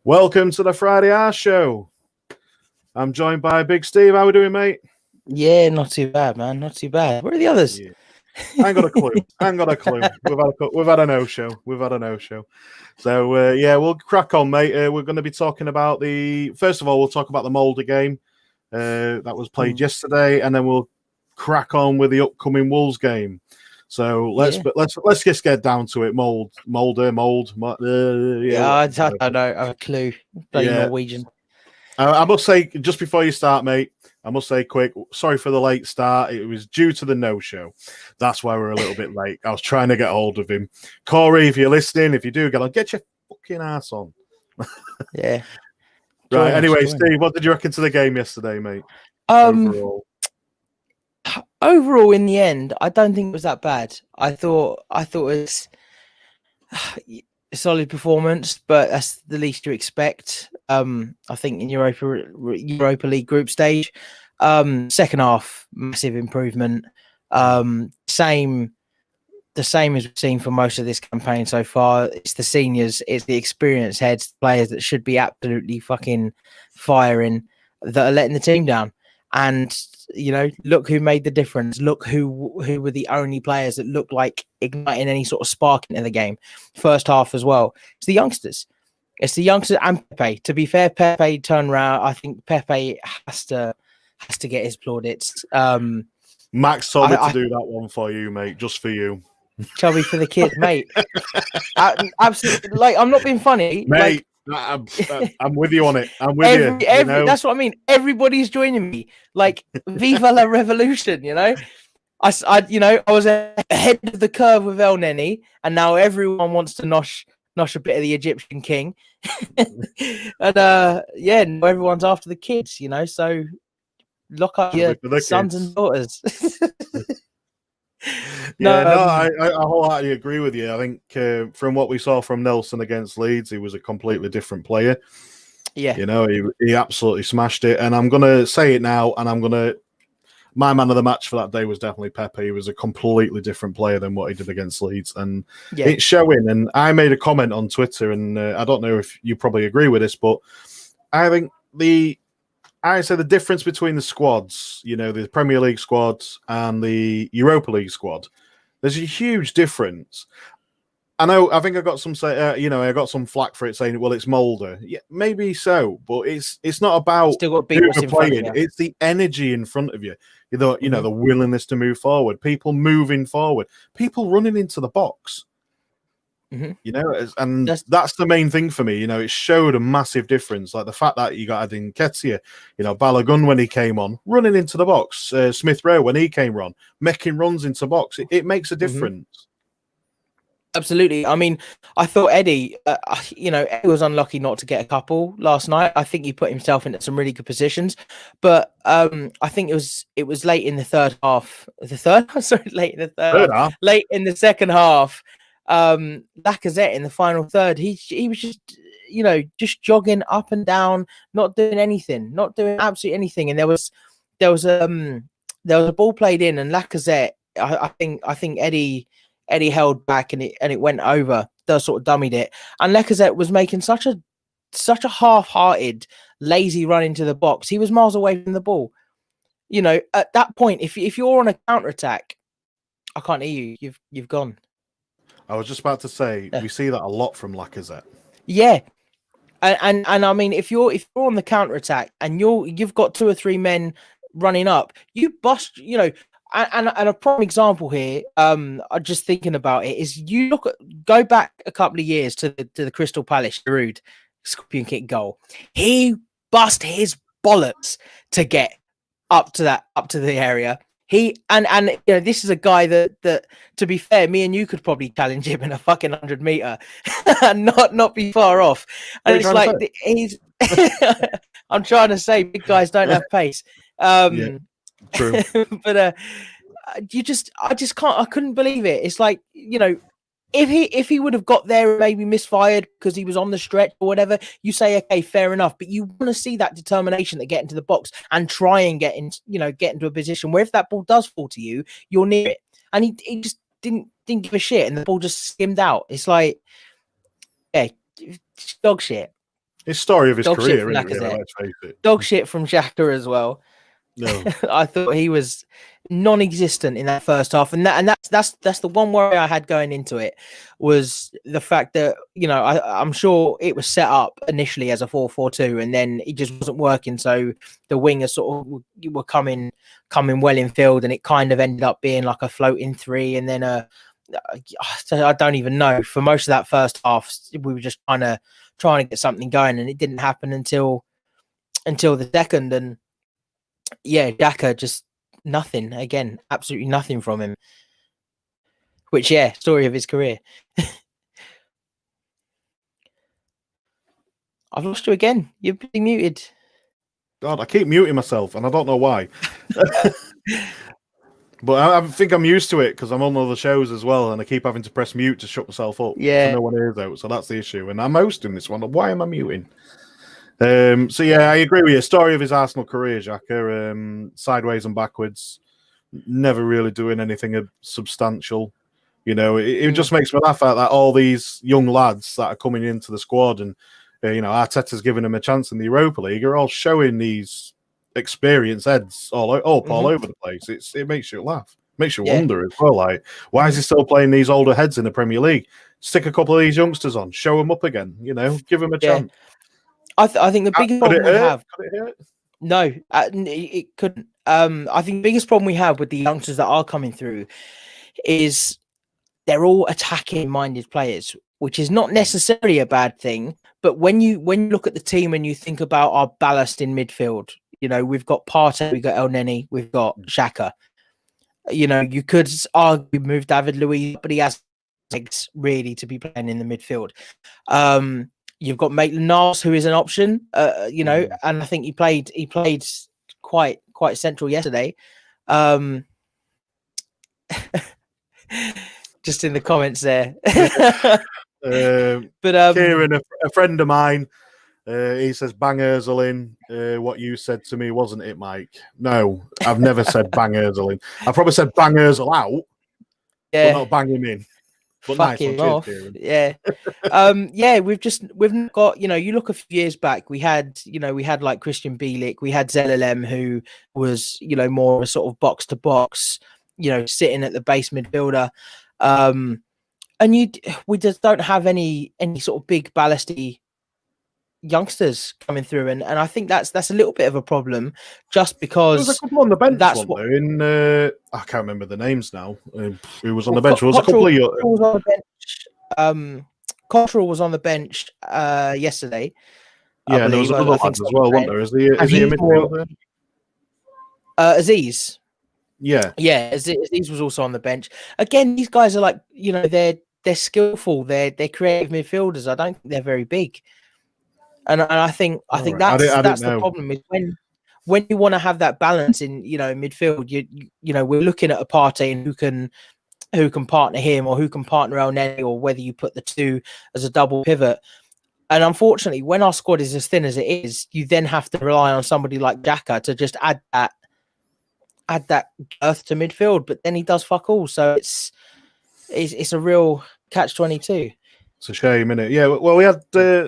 Welcome to the Friday Arse Show. I'm joined by Big Steve. How are we doing, mate? Yeah, not too bad, man. Not too bad. Where are the others? Yeah. I ain't got a clue. We've had a no-show. So, we'll crack on, mate. We're going to be talking about First of all, we'll talk about the Molde game that was played yesterday, and then we'll crack on with the upcoming Wolves game. So let's just get down to it. Molde. I don't know. I have a clue. Bloody Norwegian. I must say, just before you start, mate, I must say quick, sorry for the late start. It was due to the no-show. That's why we're a little bit late. I was trying to get hold of him. Cory, if you're listening, if you do, get your fucking ass on. Yeah. Right, anyway, Steve, what did you reckon to the game yesterday, mate? Overall, in the end, I don't think it was that bad. I thought it was a solid performance, but that's the least you expect. I think in Europa League group stage, second half, massive improvement. The same as we've seen for most of this campaign so far. It's the seniors, it's the experienced heads, players that should be absolutely fucking firing, that are letting the team down. And look who made the difference. Look who were the only players that looked like igniting any sort of spark into the game. First half as well. It's the youngsters. And Pepe. To be fair, Pepe turned around. I think Pepe has to get his plaudits. Max told me to do that one for you, mate, just for you. Chubby for the kids, mate. Absolutely. Like, I'm not being funny, mate. I'm with you on it. I'm with you. That's what I mean. Everybody's joining me. Like, Viva la Revolution, I was ahead of the curve with El Neni, and now everyone wants to nosh a bit of the Egyptian king. And now everyone's after the kids, so lock up your sons and daughters. I wholeheartedly agree with you. I think from what we saw from Nelson against Leeds, he was a completely different player. Yeah. He absolutely smashed it. And I'm going to say it now, and my man of the match for that day was definitely Pepe. He was a completely different player than what he did against Leeds. And it's showing. And I made a comment on Twitter, and I don't know if you probably agree with this, but I think the difference between the squads, the Premier League squads and the Europa League squad, there's a huge difference. I think I got some I got some flack for it saying, well, it's Molde. Yeah, maybe so, but it's not about who you're playing. It's the energy in front of you. The willingness to move forward, people moving forward, people running into the box. And that's the main thing for me. It showed a massive difference. Like the fact that you got Nketiah, Balogun when he came on, running into the box, Smith Rowe when he came on, making runs into box. It makes a difference. Absolutely. I mean, I thought Eddie, Eddie was unlucky not to get a couple last night. I think he put himself into some really good positions, but I think it was late in the third half. Late in the third half. Late in the second half. Lacazette in the final third, he was just jogging up and down, not doing anything, not doing absolutely anything. And there was a ball played in, and Lacazette, I think Eddie held back, and it went over. They sort of dummied it, and Lacazette was making such a half-hearted, lazy run into the box. He was miles away from the ball. At that point, if you're on a counter attack, I can't hear you. You've gone. I was just about to say, we see that a lot from Lacazette. Yeah. And I mean, if you're on the counter attack and you've got two or three men running up, you bust, and a prime example here, I'm just thinking about it, is go back a couple of years to the Crystal Palace Giroud scorpion kick goal. He bust his bollocks to get up to the area. This is a guy that, to be fair, me and you could probably challenge him in a fucking 100-meter and not be far off. And it's like he's. I'm trying to say, big guys don't have pace. True. But I can't. I couldn't believe it. It's like, if he would have got there and maybe misfired because he was on the stretch or whatever, you say, okay, fair enough. But you want to see that determination to get into the box and try and get into a position where if that ball does fall to you, you're near it. And he just didn't give a shit, and the ball just skimmed out. It's like, dog shit. It's story of his Dog shit career, from isn't it? Really, Lacazette. let's face it. Dog shit from Xhaka as well. No. I thought he was non-existent in that first half, and that's the one worry I had going into it, was the fact that, you know, I'm sure it was set up initially as a 4-4-2, and then it just wasn't working. So the wingers sort of were coming well in field, and it kind of ended up being like a floating three, and then I don't even know. For most of that first half, we were just trying to get something going, and it didn't happen until the second. And yeah, Xhaka just nothing again, absolutely nothing from him. Which, yeah, story of his career. I've lost you again. You're being muted. God, I keep muting myself, and I don't know why. But I think I'm used to it because I'm on other shows as well, and I keep having to press mute to shut myself up. Yeah. So no one hears out. So that's the issue. And I'm hosting this one. Why am I muting? So yeah, I agree with you. Story of his Arsenal career, Xhaka. Sideways and backwards. Never really doing anything substantial. You know, it just makes me laugh at that all these young lads that are coming into the squad, and you know, Arteta's giving them a chance in the Europa League, are all showing these experienced heads all over the place. It makes you laugh, makes you wonder as well. Like, why is he still playing these older heads in the Premier League? Stick a couple of these youngsters on, show them up again. You know, give them a chance. I think the biggest problem we have. Could it hurt? No, it couldn't. I think the biggest problem we have with the youngsters that are coming through is they're all attacking-minded players, which is not necessarily a bad thing. But when you look at the team and you think about our ballast in midfield, you know, we've got Partey, we've got El Neni, we've got Xhaka. You know, you could argue move David Luiz, but he has legs really to be playing in the midfield. You've got Maitland-Niles, who is an option, you know, and I think he played quite central yesterday. Just in the comments there. But Kieran, a friend of mine, he says bang Ozil in. What you said to me, wasn't it, Mike? No, I've never said bang Ozil in. I probably said bang Ozil out, but not bang him in. But fuck him off. Yeah. Yeah, we've not got, you know, you look a few years back, we had like Christian Bielik, we had Zelalem, who was, you know, more of a sort of box to box, you know, sitting at the base midfielder. And we just don't have any sort of big ballasty youngsters coming through, and I think that's a little bit of a problem, just because there's a couple on the bench. That's what in I can't remember the names now. Who was on the bench? There was a couple of was on the bench. Cottrell was on the bench yesterday. Yeah, and there was another lad as well, wasn't there? Is he a midfielder? Aziz. Yeah, Aziz was also on the bench. Again, these guys are like, you know, they're skillful, they're creative midfielders. I don't think they're very big, and I think that's the problem, is when you want to have that balance in, you know, midfield. You know, we're looking at a Partey and who can partner him, or who can partner El Neni, or whether you put the two as a double pivot. And unfortunately, when our squad is as thin as it is, you then have to rely on somebody like Xhaka to just add that girth to midfield, but then he does fuck all. So it's a real catch-22. It's a shame, isn't it? Yeah. Well, we had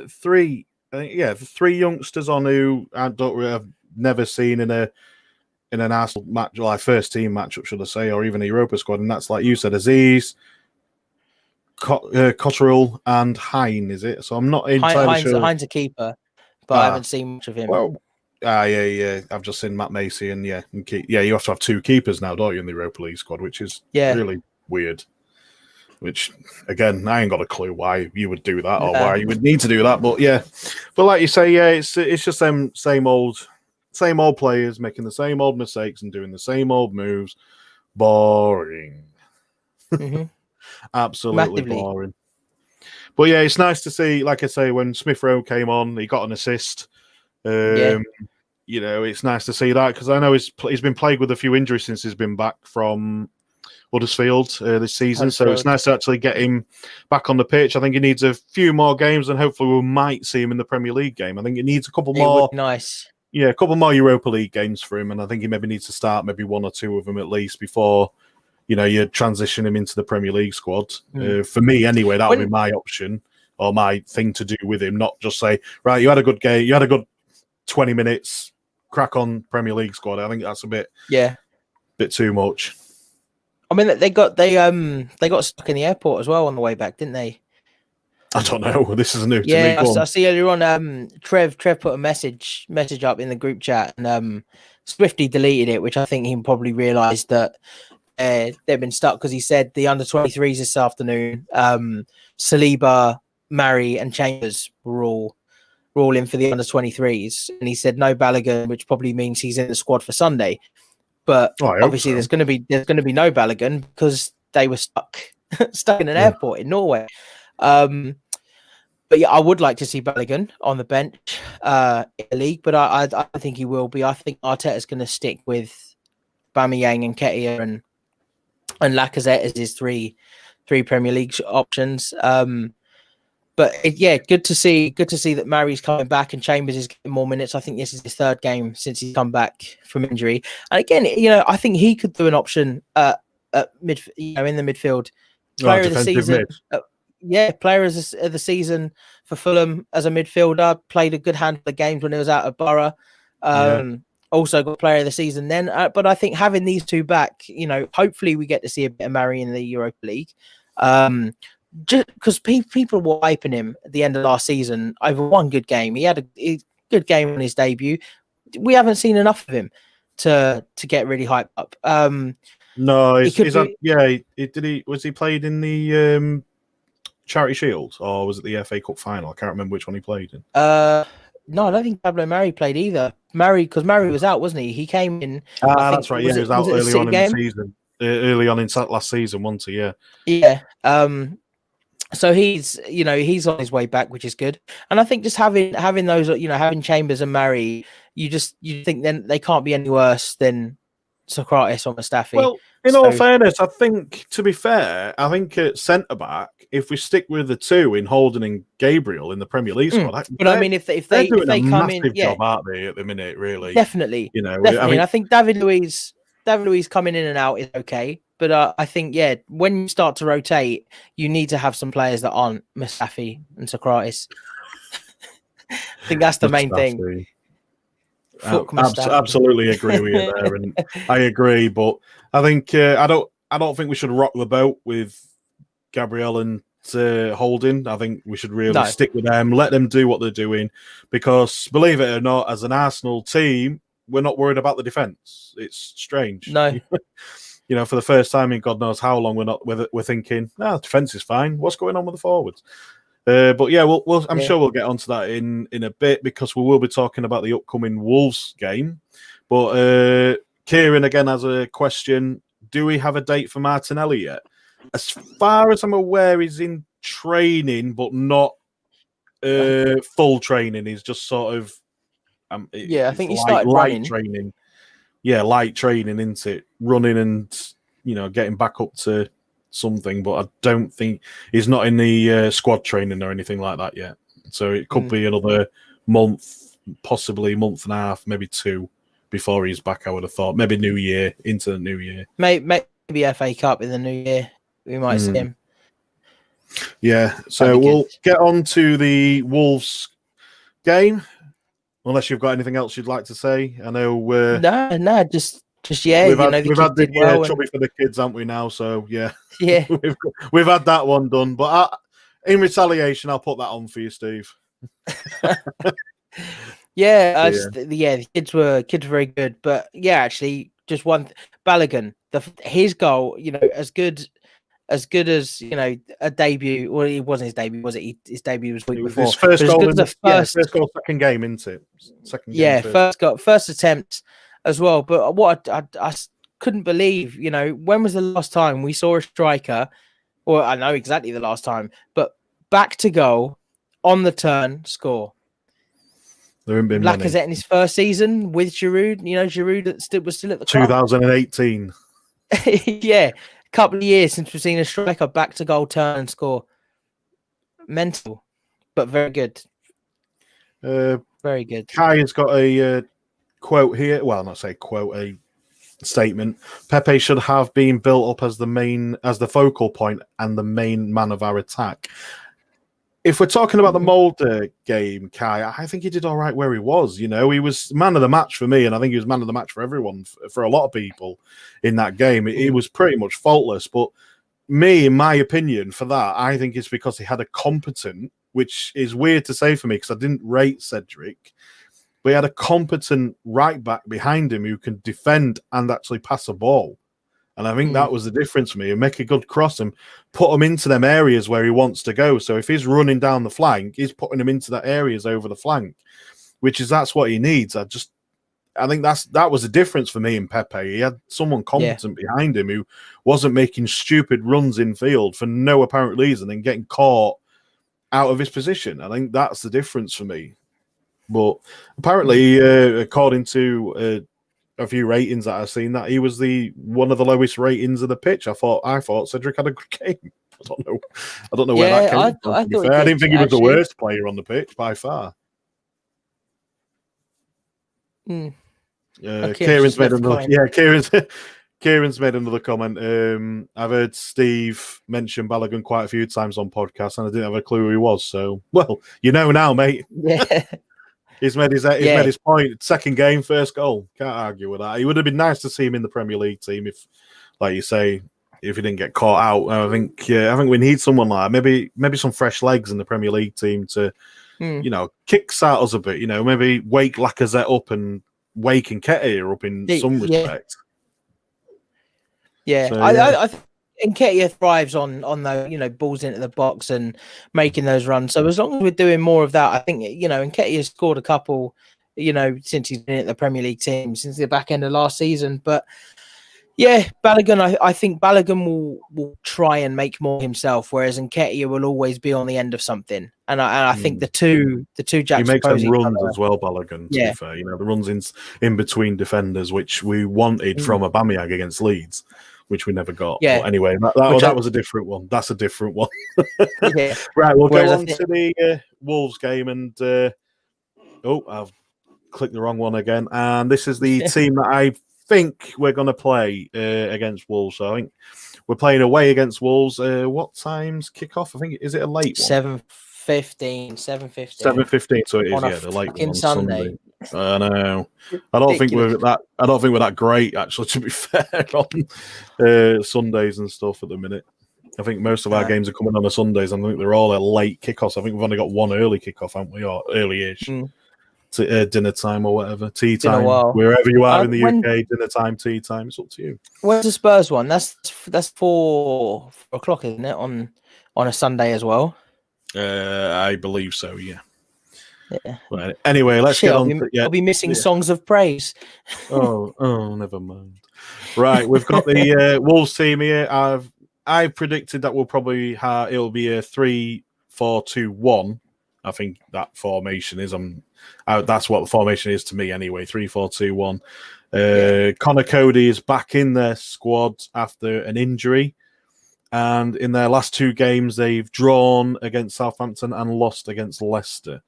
three youngsters on who I've never seen in an Arsenal match, like first team matchup, should I say, or even a Europa squad, and that's like you said, Aziz, Cottrell, and Hein. Is it? So I'm not entirely sure. Hein's a keeper, but I haven't seen much of him. Well, yeah. I've just seen Matt Macy, and you have to have two keepers now, don't you, in the Europa League squad, which is really weird. Which, again, I ain't got a clue why you would do that or why you would need to do that. But yeah, but like you say, yeah, it's just them same old players making the same old mistakes and doing the same old moves. Boring. Absolutely boring. But yeah, it's nice to see, like I say, when Smith Rowe came on, he got an assist. You know, it's nice to see that, because I know he's been plagued with a few injuries since he's been back from Huddersfield this season. So it's nice to actually get him back on the pitch. I think he needs a few more games, and hopefully we might see him in the Premier League game. I think he needs a couple more. Nice. Yeah, a couple more Europa League games for him, and I think he maybe needs to start maybe one or two of them at least before, you know, you transition him into the Premier League squad. For me, anyway, that would be my option. or my thing to do with him, not just say, right, you had a good game, you had a good 20 minutes, crack on Premier League squad. I think that's a bit too much. I mean, they got stuck in the airport as well on the way back, didn't they? I don't know. This is new to me. I see earlier on. Trev put a message up in the group chat, and Swifty deleted it, which I think he probably realised that they've been stuck, because he said the under-23s this afternoon. Saliba, Mari, and Chambers were all in for the under-23s, and he said no Balogun, which probably means he's in the squad for Sunday. But obviously, there's going to be no Balogun because they were stuck in an airport in Norway. But yeah, I would like to see Balogun on the bench in the league, but I think he will be. I think Arteta's going to stick with Aubameyang and Nketiah and Lacazette as his three Premier League options. But good to see that Mari's coming back and Chambers is getting more minutes. I think this is his third game since he's come back from injury. And again, I think he could do an option at mid, in the midfield. Player of the season. Player of the season for Fulham as a midfielder. Played a good handful of games when he was out of Borough. Also got player of the season then. But I think having these two back, hopefully we get to see a bit of Mari in the Europa League. Just because people were hyping him at the end of last season over one good game. He had a good game on his debut. We haven't seen enough of him to get really hyped up. No, was he played in the Charity Shield, or was it the FA Cup final? I can't remember which one he played in. No, I don't think Pablo Mari played either. Because Mari was out, wasn't he? He came in. That's right. He was out early on in the season. Early on in last season, wasn't he? Yeah. So he's on his way back, which is good. And I think just having those, having Chambers and Mari, you think then they can't be any worse than Socrates or Mustafi. Well, in all fairness, I think, to be fair, at centre-back, if we stick with the two in Holden and Gabriel in the Premier League squad... But I mean, if they come in... massive job, aren't they, at the minute, really? Definitely. Definitely. I mean, I think David Luiz coming in and out is okay. But I think, when you start to rotate, you need to have some players that aren't Mustafi and Socrates. I think that's the main thing. Absolutely agree with you there, and I agree. But I think I don't think we should rock the boat with Gabriel and Holding. I think we should really stick with them, let them do what they're doing, because believe it or not, as an Arsenal team, we're not worried about the defence. It's strange. No. For the first time in God knows how long, we're thinking, defence is fine. What's going on with the forwards? But yeah, I'm sure we'll get onto that in a bit, because we will be talking about the upcoming Wolves game. But Kieran again has a question: do we have a date for Martinelli yet? As far as I'm aware, he's in training, but not full training. He's just sort of I think he started running. Training. Yeah, light training, isn't it? Running and getting back up to something, but I don't think he's not in the squad training or anything like that yet. So it could be another month, possibly month and a half, maybe two before he's back. I would have thought maybe into the new year. Maybe FA Cup in the new year. We might see him. Yeah. So we'll get on to the Wolves game. Unless you've got anything else you'd like to say, I know. No, just yeah. We've had the chubby for the kids, haven't we now? So yeah, we've had that one done. But in retaliation, I'll put that on for you, Steve. The kids were very good, but actually, just one Balogun, his goal, as good as a debut. Well, it wasn't his debut, was it? His debut was week before. His first goal, second game, isn't it? Second game, first attempt as well. But what I couldn't believe, when was the last time we saw a striker? Well, I know exactly the last time, but back to goal on the turn, score. There haven't been Lacazette in his first season with Giroud. Giroud was still at the club. 2018. Yeah. Couple of years since we've seen a striker back to goal, turn and score. Mental, but very good. Very good. Kai has got a quote here. Well, not say quote, a statement. Pepe should have been built up as the focal point and the main man of our attack. if we're talking about the Molde game, Kai, I think he did all right where he was. He was man of the match for me, and I think he was man of the match for everyone, for a lot of people in that game. He was pretty much faultless. But me, in my opinion, for that, I think it's because he had a competent, which is weird to say for me because I didn't rate Cedric, but he had a competent right back behind him who can defend and actually pass a ball. And I think that was the difference for me. And make a good cross and put him into them areas where he wants to go. So if he's running down the flank, he's putting him into that areas over the flank, that's what he needs. I think that was the difference for me in Pepe. He had someone competent behind him who wasn't making stupid runs in field for no apparent reason and getting caught out of his position. I think that's the difference for me. But apparently, according to a few ratings that I've seen, that he was one of the lowest ratings of the pitch. I thought Cedric had a good game. I don't know where that came from. I didn't think he was the worst player on the pitch by far. Kieran's made another. Kieran's made another comment. I've heard Steve mention Balogun quite a few times on podcasts, and I didn't have a clue who he was. So, well, you know now, mate. Yeah. He's made his point. Second game, first goal. Can't argue with that. It would have been nice to see him in the Premier League team if, like you say, if he didn't get caught out. I think we need someone like that. Maybe some fresh legs in the Premier League team to, kickstart us a bit. Maybe wake Lacazette up and wake Nketiah up in some respect. Yeah, so, I think Nketiah thrives on the balls into the box and making those runs. So as long as we're doing more of that, I think Nketiah scored a couple, since he's been at the Premier League team since the back end of last season. But yeah, Balogun, I think Balogun will try and make more himself, whereas Nketiah will always be on the end of something. And I think the two Jacks, he makes them runs as well, Balogun. To be fair, the runs in between defenders, which we wanted from Aubameyang against Leeds, which we never got. Yeah. But anyway, that was a different one. That's a different one. Yeah. Right, we'll go on to the Wolves game, and I've clicked the wrong one again. And this is the team that I think we're going to play against Wolves. So I think we're playing away against Wolves. What time's kickoff? I think, is it a late one? 7:15. 7:15. So it is, the late one on Sunday. I know. I don't think we're that great, actually, to be fair, on Sundays and stuff at the minute. I think most of our games are coming on the Sundays, and I think they're all at late kickoffs. I think we've only got one early kickoff, haven't we? Or early-ish. Dinner time or whatever. Tea time. Wherever you are in the UK, dinner time, tea time. It's up to you. Where's the Spurs one? That's 4 o'clock, isn't it? On a Sunday as well? I believe so, yeah. Yeah. Right. Anyway, let's get on. I'll be missing songs of praise. Oh, never mind. Right, we've got the Wolves team here. I've predicted that it'll be a 3-4-2-1. I think that formation is. That's what the formation is to me anyway. 3-4-2-1. Connor Cody is back in their squad after an injury. And in their last 2 games, they've drawn against Southampton and lost against Leicester.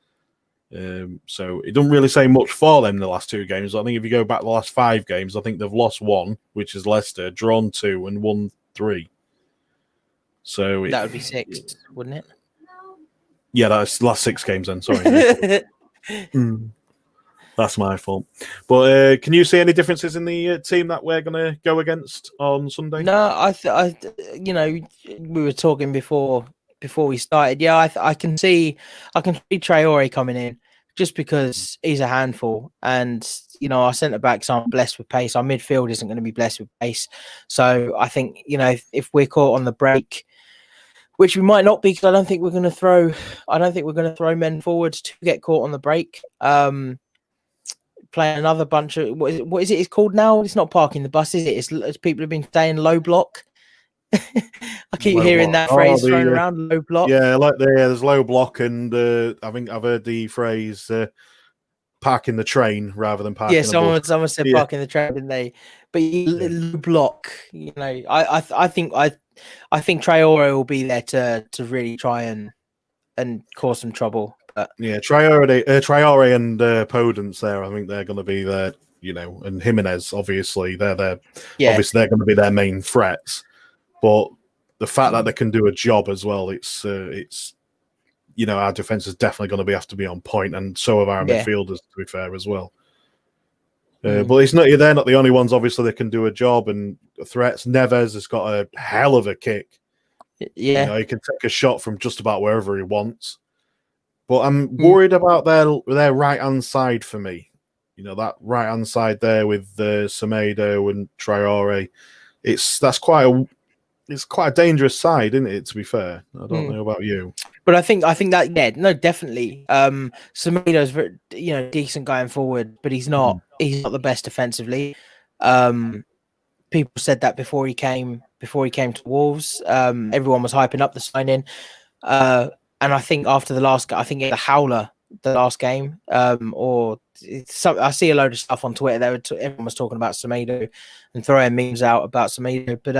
So it doesn't really say much for them in the last 2 games. I think if you go back the last 5 games, I think they've lost 1, which is Leicester, drawn 2 and won 3. So that would be 6, wouldn't it? Yeah, that's the last 6 games then. Sorry. That's my fault. But can you see any differences in the team that we're going to go against on Sunday? No, we were talking before we started. Yeah, I can see Traore coming in just because he's a handful, and our centre backs aren't blessed with pace. Our midfield isn't going to be blessed with pace. So I think if we're caught on the break, which we might not be, because I don't think we're going to throw men forward to get caught on the break. Play another bunch of what is it? It's called now. It's not parking the bus, is it? It's people have been staying low block. I keep hearing that phrase thrown around. Low block. Yeah, there's low block, and I think I've heard the phrase parking the train rather than parking. Yeah, someone said parking the train, didn't they? But low block. I think Traore will be there to really try and cause some trouble. Yeah, Traore and Podence there. I think they're going to be there, and Jimenez. Obviously, they're there. Yeah. Obviously, they're going to be their main threats. But the fact that they can do a job as well, it's our defense is definitely have to be on point, and so have our midfielders, to be fair, as well. But they're not the only ones. Obviously, they can do a job and threats. Neves has got a hell of a kick. Yeah, he can take a shot from just about wherever he wants. But I'm worried about their right hand side for me. That right hand side there with Semedo and Traore. That's quite a dangerous side, isn't it? To be fair, I don't know about you, but I think that no, definitely. Semedo's very, decent going forward, but he's not the best defensively. People said that before he came to Wolves. Everyone was hyping up the signing, and I think after the last, I think it was a howler the last game, I see a load of stuff on Twitter. Everyone was talking about Semedo and throwing memes out about Semedo, but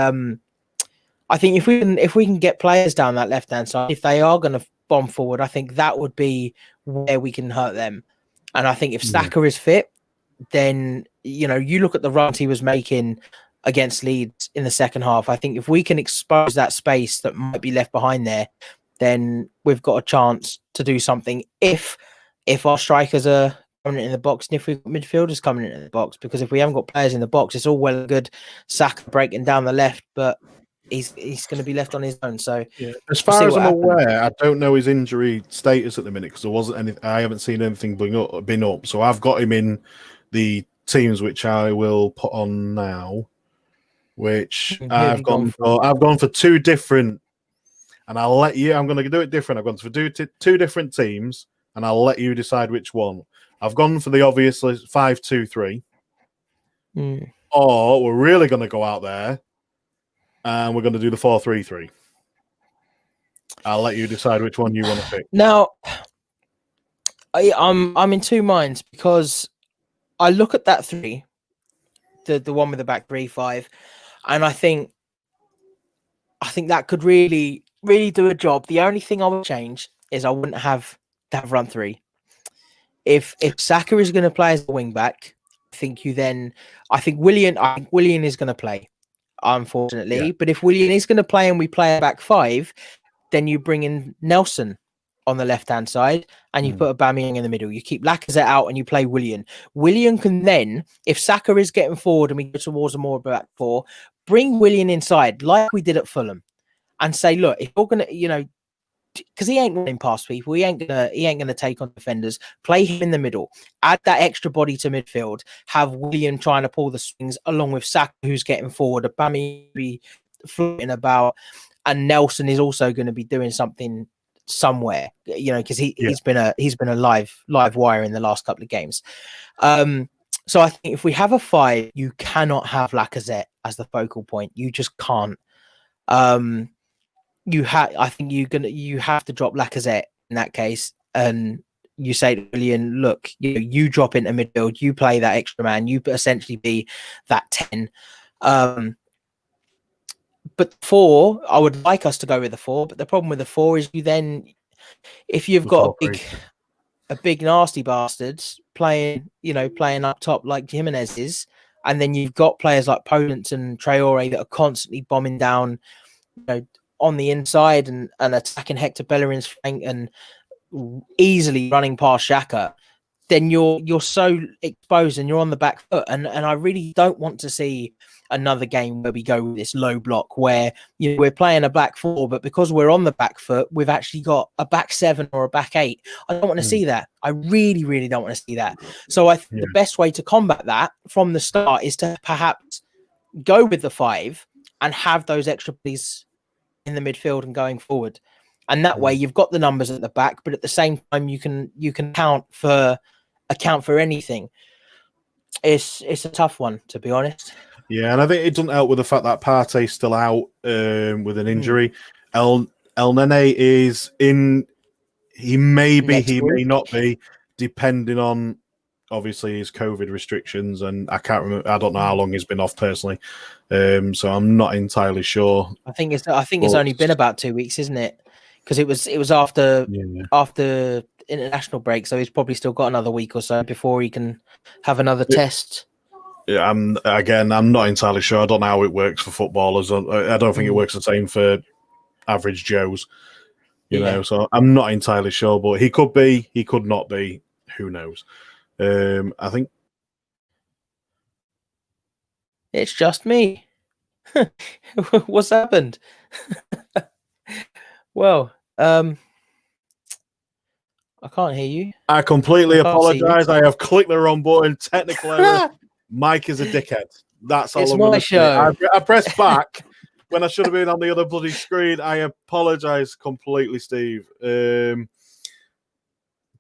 I think if we can get players down that left hand side, if they are going to bomb forward, I think that would be where we can hurt them. And I think if Saka is fit, then you look at the runs he was making against Leeds in the second half. I think if we can expose that space that might be left behind there, then we've got a chance to do something. If our strikers are coming in the box, and if we've got midfielders coming in the box, because if we haven't got players in the box, it's all well and good Saka breaking down the left, but he's going to be left on his own. So as far as I'm aware, I don't know his injury status at the minute because there wasn't any. I haven't seen anything been up. So I've got him in the teams which I will put on now. Which I've gone for two different, and I'll let you. I'm going to do it different. I've gone for two different teams, and I'll let you decide which one. I've gone for the obvious 5-2-3, or we're really going to go out there. And we're going to do the 4-3-3. I'll let you decide which one you want to pick. Now, I'm in two minds because I look at that three, the one with the back 3-5, and I think that could really, really do a job. The only thing I would change is I wouldn't have that front three. If Saka is going to play as a wing back, I think Willian is going to play. Unfortunately, but if Willian is going to play and we play a back five, then you bring in Nelson on the left hand side and you put Aubameyang in the middle. You keep Lacazette out and you play Willian. Willian can then, if Saka is getting forward and we go towards a more back four, bring Willian inside like we did at Fulham and say, look, if you're going to, because he ain't running past people, he ain't gonna take on defenders. Play him in the middle, add that extra body to midfield. Have William trying to pull the strings along with Saka, who's getting forward. Aubameyang be floating about, and Nelson is also going to be doing something somewhere, because he's been a live wire in the last couple of games. So I think if we have a 5, you cannot have Lacazette as the focal point. You just can't. I think you have to drop Lacazette in that case, and you say to Willian, look, you drop into midfield, you play that extra man, you essentially be that 10. But 4, I would like us to go with the 4, but the problem with the 4 is if you've got a big nasty bastards playing up top like Jimenez is, and then you've got players like Polant and Traore that are constantly bombing down, on the inside and attacking Hector Bellerin's flank and easily running past Xhaka, then you're so exposed and you're on the back foot. And I really don't want to see another game where we go with this low block where we're playing a back 4, but because we're on the back foot, we've actually got a back 7 or a back 8. I don't want to see that. I really, really don't want to see that. So I think the best way to combat that from the start is to perhaps go with the 5 and have those extra pieces in the midfield and going forward, and that way you've got the numbers at the back, but at the same time you can account for anything. It's a tough one, to be honest. Yeah, and I think it doesn't help with the fact that Partey's still out with an injury. El Nene is in. He may be, he may not be, depending on obviously his COVID restrictions, and I can't remember. I don't know how long he's been off personally, so I'm not entirely sure. I think it's only been about 2 weeks, isn't it? Because it was after international break, so he's probably still got another week or so before he can have another test. Yeah, I'm not entirely sure. I don't know how it works for footballers. I don't think it works the same for average Joes. You know, so I'm not entirely sure, but he could be, he could not be. Who knows? I think it's just me. What's happened? Well, I can't hear you. I completely apologize. I have clicked the wrong button. Technical error. Mike is a dickhead. That's all It's I'm going my to say. show. I pressed back when I should have been on the other bloody screen. I apologize completely, Steve.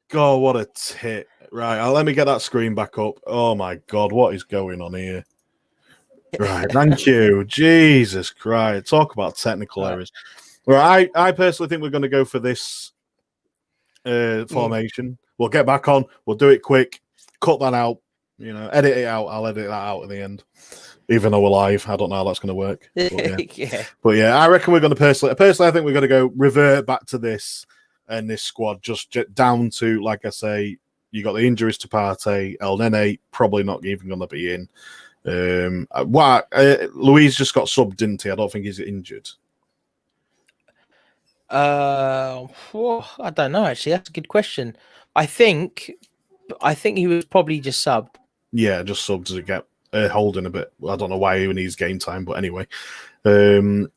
God, what a tit. Right, let me get that screen back up. Oh my God, what is going on here? Right, thank you. Jesus Christ. Talk about technical errors. Right, I personally think we're going to go for this formation. We'll get back on. We'll do it quick. Cut that out. You know, edit it out. I'll edit that out at the end. Even though we're live, I don't know how that's going to work. But yeah. But yeah, I reckon we're going to personally, I think we're going to go revert back to this and this squad just down to, like I say, you got the injuries to Partey. El Nene probably not even going to be in. Luis just got subbed, didn't he? I don't think he's injured. I don't know. Actually, that's a good question. I think he was probably just subbed. Yeah, just subbed to get holding a bit. I don't know why he needs game time, but anyway, we're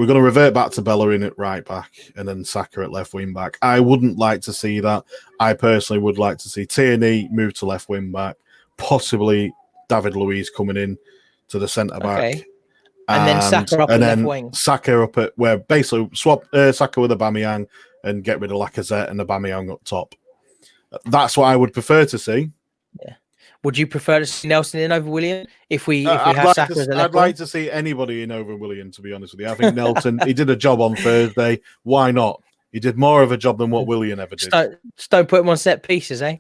going to revert back to Bellerin at right back and then Saka at left wing back. I wouldn't like to see that. I personally would like to see Tierney move to left wing back, possibly David Luiz coming in to the centre back. Okay. And then Saka up at left wing. Saka up at where basically swap Saka with Aubameyang and get rid of Lacazette and Aubameyang up top. That's what I would prefer to see. Yeah. Would you prefer to see Nelson in over William if we have Saka as a left I'd like to see anybody in over William, to be honest with you. I think Nelson, he did a job on Thursday. Why not? He did more of a job than what William ever did. Just don't put him on set pieces, eh?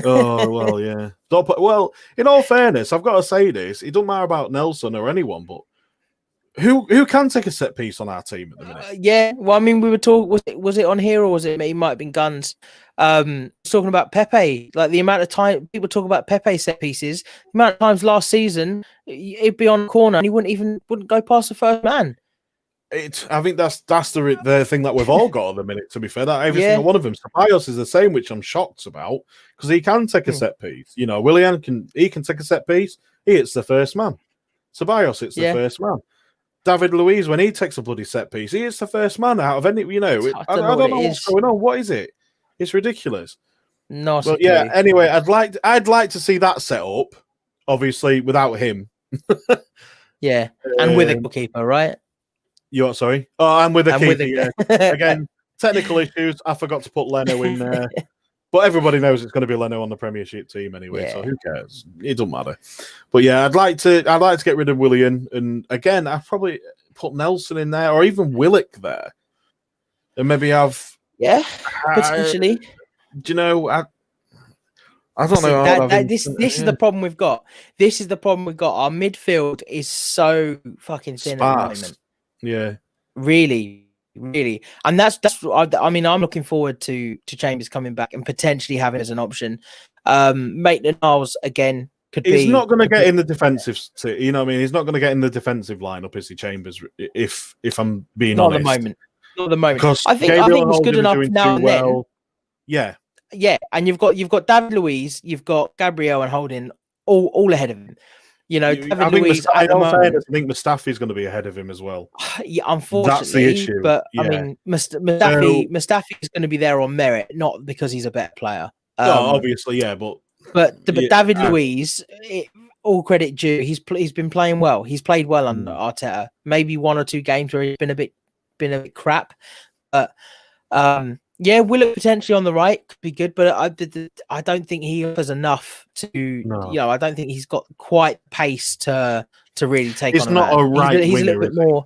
Oh, well, yeah. Well, in all fairness, I've got to say this. It doesn't matter about Nelson or anyone, but who can take a set piece on our team at the minute? Yeah, well, I mean, we were talking. Was it on here or was it? It might have been Guns. Talking about Pepe, like the amount of time people talk about Pepe set pieces. The amount of times last season it'd be on the corner and he wouldn't go past the first man. I think that's the thing that we've all got at the minute. To be fair, that every single one of them. Ceballos is the same, which I'm shocked about because he can take a set piece. You know, Willian can take a set piece. He hits the first man. Ceballos hits the first man. David Luiz, when he takes a bloody set piece, he is the first man out of any. You know, I don't know what's going on. What is it? It's ridiculous. No, but yeah. Anyway, I'd like to see that set up. Obviously, without him. Yeah, and with a goalkeeper, right? You what? Sorry. Oh, and with a keeper. Yeah. Again, technical issues. I forgot to put Leno in there. But everybody knows it's going to be Leno on the Premiership team anyway, so who cares? It doesn't matter. But yeah, I'd like to get rid of Willian, and again, I'd probably put Nelson in there, or even Willock there, and maybe have potentially. Do you know? I don't know. This is the problem we've got. This is the problem we've got. Our midfield is so fucking thin at the moment. Yeah, really. And that's I mean, I'm looking forward to Chambers coming back and potentially having it as an option. Maitland-Niles again could be. He's not going to get in the defensive. You know what I mean? He's not going to get in the defensive lineup, is he, Chambers? If I'm being honest, not at the moment. Because I think he's good enough now and then. Yeah. And you've got David Luiz, you've got Gabriel and Holding all ahead of him. You know, I think Mustafi's going to be ahead of him as well. Yeah, unfortunately, that's the issue. But I mean, Mustafi is going to be there on merit, not because he's a better player. Obviously, yeah, but David Luiz, all credit due, he's been playing well. He's played well under Arteta. Maybe one or two games where he's been a bit crap, but Willock potentially on the right could be good, but I don't think he offers enough to. No. You know, I don't think he's got quite pace to really take. He's not a right. He's a little bit more.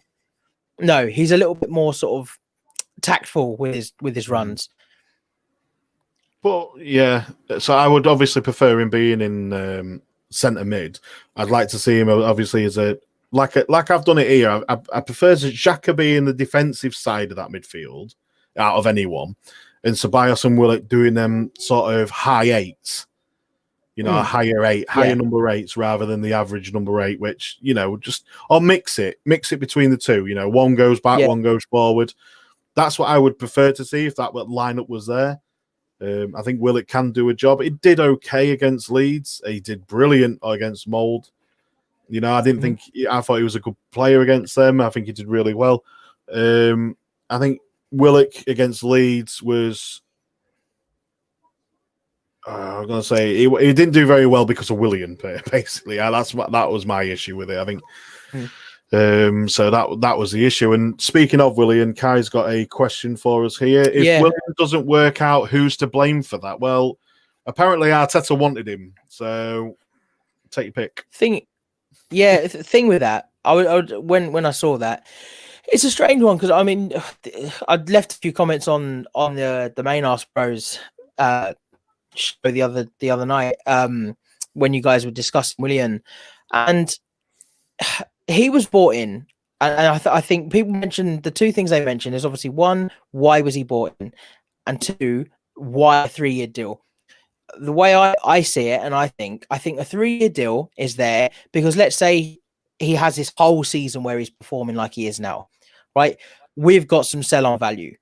No, he's a little bit more sort of tactful with his runs. But yeah, so I would obviously prefer him being in centre mid. I'd like to see him obviously as like I've done it here. I prefer Xhaka be in the defensive side of that midfield out of anyone, and Ceballos and Willock doing them sort of high eights, you know, higher number eights rather than the average number 8, which, you know, just or mix it between the two. You know, one goes back, one goes forward. that's what I would prefer to see if that lineup was there. I think Willock can do a job. He did okay against Leeds. He did brilliant against Molde. You know, I didn't think. I thought he was a good player against them. I think he did really well. I think Willock against Leeds was. I'm going to say he didn't do very well because of Willian. Basically, that was my issue with it. I think. So that was the issue. And speaking of Willian, Kai's got a question for us here. If Willian doesn't work out, who's to blame for that? Well, apparently Arteta wanted him, so take your pick. Thing with that, I would when I saw that, it's a strange one because I mean, I'd left a few comments on the main Arse Bros show the other night when you guys were discussing Willian, and he was bought in, and I think people mentioned the two things they mentioned is obviously one, why was he bought in, and two, why a 3-year deal. The way I see it, and I think a 3-year deal is there because let's say he has this whole season where he's performing like he is now, right? We've got some sell-on value.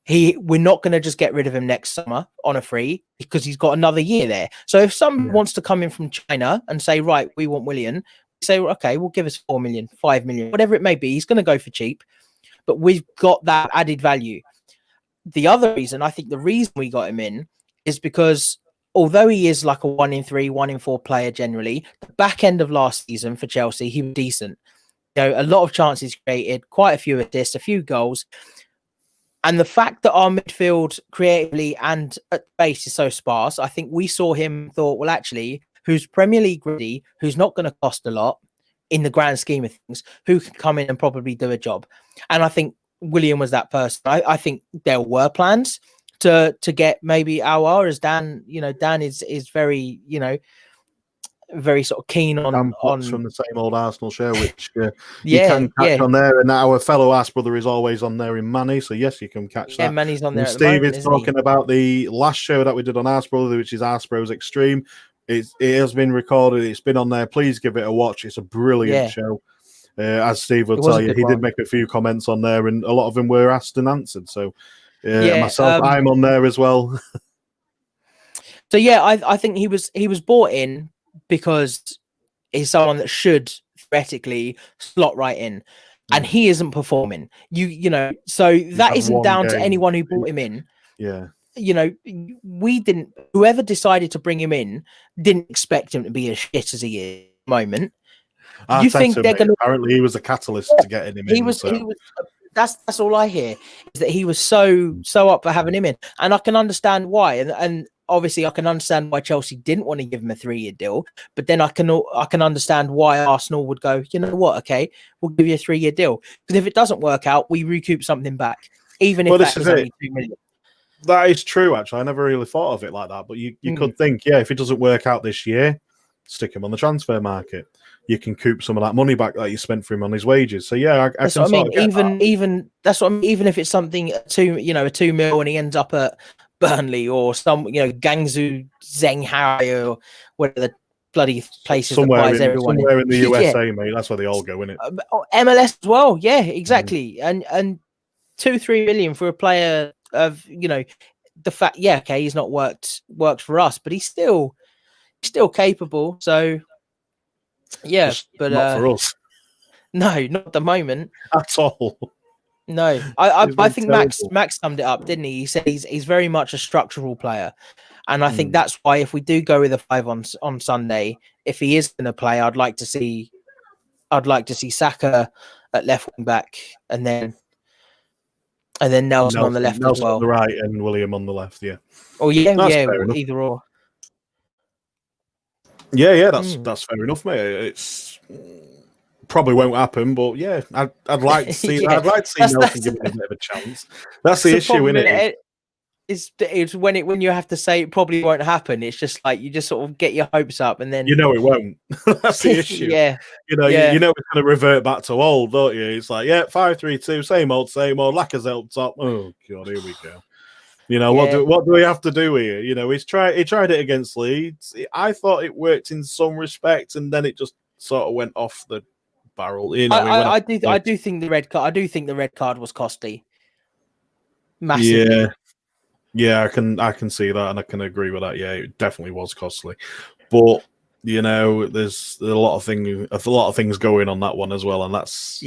We're not going to just get rid of him next summer on a free because he's got another year there. So if someone wants to come in from China and say, right, we want Willian, say, okay, we'll give us 4 million, 5 million, whatever it may be. He's going to go for cheap, but we've got that added value. The other reason, I think the reason we got him in is because although he is like a 1 in 3, 1 in 4 player generally, the back end of last season for Chelsea, he was decent. You know, a lot of chances created, quite a few assists, a few goals. And the fact that our midfield creatively and at base is so sparse, I think we saw him, thought, well, actually, who's Premier League ready, who's not going to cost a lot in the grand scheme of things, who can come in and probably do a job. And I think William was that person. I think there were plans to get maybe Aouar, as Dan, Dan is very, very sort of keen on from the same old Arsenal show, which you can catch on there. And our fellow Arse brother is always on there in Manny, so yes, you can catch that. Manny's on there. Steve is talking about the last show that we did on Arse brother, which is Arse Bros Extreme. It has been recorded. It's been on there. Please give it a watch. It's a brilliant show. As Steve will tell you, he did make a few comments on there, and a lot of them were asked and answered. So myself, I'm on there as well. So I think he was bought in because he's someone that should theoretically slot right in, and he isn't performing. So that isn't down to anyone who brought him in. Yeah. We didn't. Whoever decided to bring him in didn't expect him to be as shit as he is at the moment. You think they're going to? Apparently, he was a catalyst to getting him in. He was. That's all I hear is that he was so up for having him in, and I can understand why. And obviously, I can understand why Chelsea didn't want to give him a 3-year deal. But then I can understand why Arsenal would go, you know what? Okay, we'll give you a 3-year deal because if it doesn't work out, we recoup something back, even if that is only 2 million. That is true, actually. I never really thought of it like that. But you could think, if it doesn't work out this year, stick him on the transfer market. You can coop some of that money back that you spent for him on his wages. So that's what I mean. Even that's what I mean. Even if it's something a 2 mil and he ends up at Burnley or some Guangzhou Zhenghai or whatever the bloody places somewhere that buys everyone somewhere in the USA, mate. That's where they all go, isn't it? MLS as well. Yeah, exactly. And 2-3 million for a player of the fact. Yeah, okay, he's not worked for us, but he's still capable. So. Yeah, just but not for us. No, not at the moment at all. No, I think Max summed it up, didn't he? He said he's very much a structural player, and I think that's why if we do go with a 5 on Sunday, if he is going to play, I'd like to see Saka at left wing back, and then Nelson on the left as well. On the right and William on the left. Yeah. Oh yeah, either or. Yeah, that's fair enough, mate. It's probably won't happen, but yeah, I'd like to see. I'd like to see Nelson give it a bit of a chance. That's the issue, isn't it? It's when you have to say it probably won't happen. It's just like you just sort of get your hopes up, and then it won't. That's the issue. You know it's going to revert back to old, don't you? It's like 5-3-2, same old. Lacazette up top. Oh god, here we go. What do we have to do here? He tried it against Leeds. I thought it worked in some respects, and then it just sort of went off the barrel. I do think the red card. I do think the red card was costly. massively. Yeah, I can see that, and I can agree with that. Yeah, it definitely was costly, but there's a lot of things going on that one as well, and that's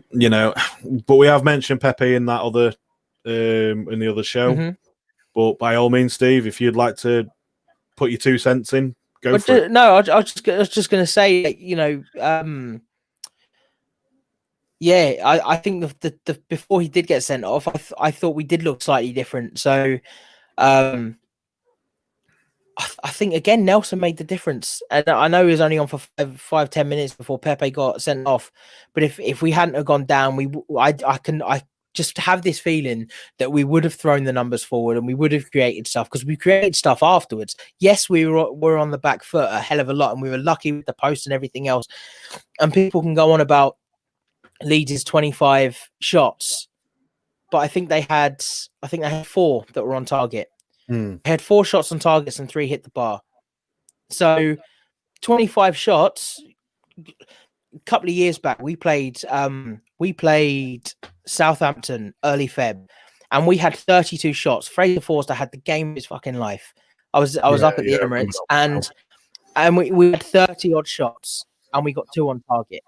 But we have mentioned Pepe in that other in the other show. Mm-hmm. But by all means, Steve, if you'd like to put your 2 cents in, go for it. No, I was just going to say, I think the before he did get sent off, I thought we did look slightly different. So, I think again Nelson made the difference, and I know he was only on for 5-10 minutes before Pepe got sent off. But if we hadn't have gone down, I just have this feeling that we would have thrown the numbers forward and we would have created stuff, because we created stuff afterwards. Yes, we were on the back foot a hell of a lot, and we were lucky with the post and everything else. And people can go on about Leeds' 25 shots, but I think they had 4 that were on target. They had 4 shots on targets and 3 hit the bar. So 25 shots. A couple of years back, we played Southampton early Feb, and we had 32 shots. Fraser Forster had the game of his fucking life. I was up at the Emirates, and we had 30 odd shots, and we got 2 on target.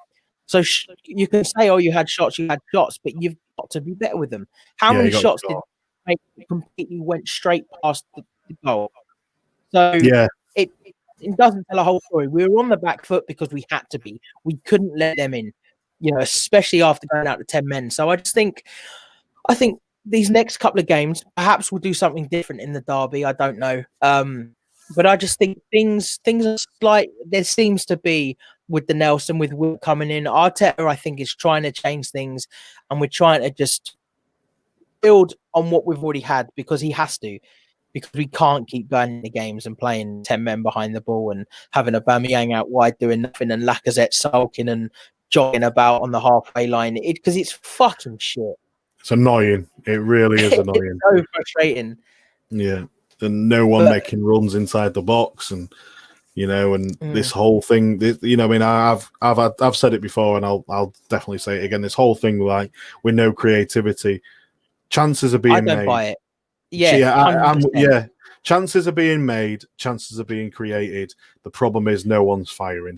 So you can say, oh, you had shots, but you've got to be better with them. How many shots did they completely went straight past the goal? So it doesn't tell a whole story. We were on the back foot because we had to be. We couldn't let them in, especially after going out to 10 men. So I think these next couple of games, perhaps we'll do something different in the derby. I don't know. But I just think things are slight. There seems to be with the Nelson, with Will coming in. Arteta, I think, is trying to change things, and we're trying to just build on what we've already had, because he has to. Because we can't keep going in the games and playing 10 men behind the ball and having Aubameyang out wide doing nothing and Lacazette sulking and jogging about on the halfway line. Because it's fucking shit. It's annoying. It really is annoying. It's so frustrating. Yeah, and no one making runs inside the box, and this whole thing. I mean, I've said it before, and I'll definitely say it again. This whole thing, like, with no creativity, chances are being made. I don't buy it. Yeah, chances are being made, chances are being created. The problem is no one's firing.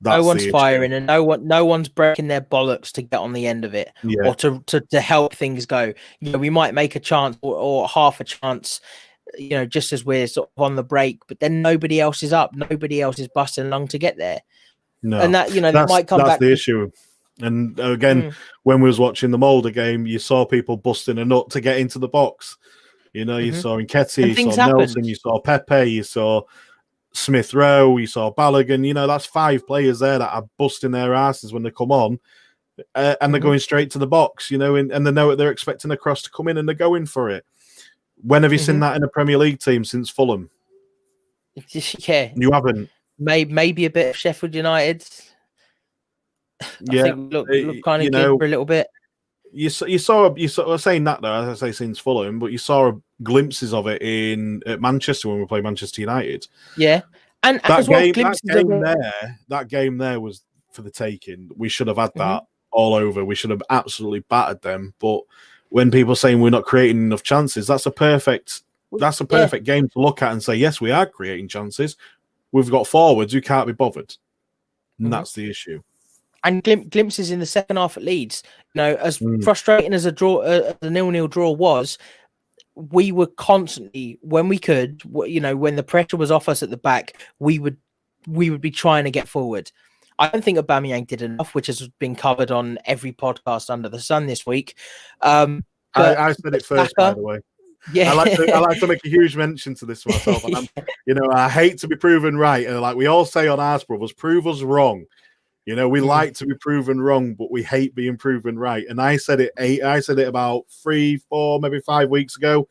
No one's firing, and no one's breaking their bollocks to get on the end of it, or to help things go. We might make a chance or half a chance, just as we're sort of on the break, but then nobody else is up, nobody else is busting along to get there. No, and that that might come back. That's the issue. And again, when we was watching the Molde game, you saw people busting a nut to get into the box. You saw Nketiah, you saw Nelson, you saw Pepe, you saw Smith Rowe, you saw Balogun. That's 5 players there that are busting their asses when they come on, and they're going straight to the box. And they know they're expecting a cross to come in, and they're going for it. When have you seen that in a Premier League team since Fulham? Yeah, you haven't. Maybe a bit of Sheffield United. I think look kind of good for a little bit. You saw saying that though, as I say, since Fulham, but you saw glimpses of it at Manchester when we played Manchester United. Yeah, and that game there was for the taking. We should have had that all over. We should have absolutely battered them. But when people are saying we're not creating enough chances, that's a perfect game to look at and say, yes, we are creating chances. We've got forwards who can't be bothered, and that's the issue. And glimpses in the second half at Leeds, as frustrating as a 0-0 draw was, we were constantly, when we could, when the pressure was off us at the back, we would be trying to get forward. I don't think Aubameyang did enough, which has been covered on every podcast under the sun this week. I said it first, by the way. Yeah, I like to make a huge mention to this myself. And I hate to be proven right, and like we all say on Arse Brothers, prove us wrong. We like to be proven wrong, but we hate being proven right. And I said it about 3, 4, maybe 5 weeks ago.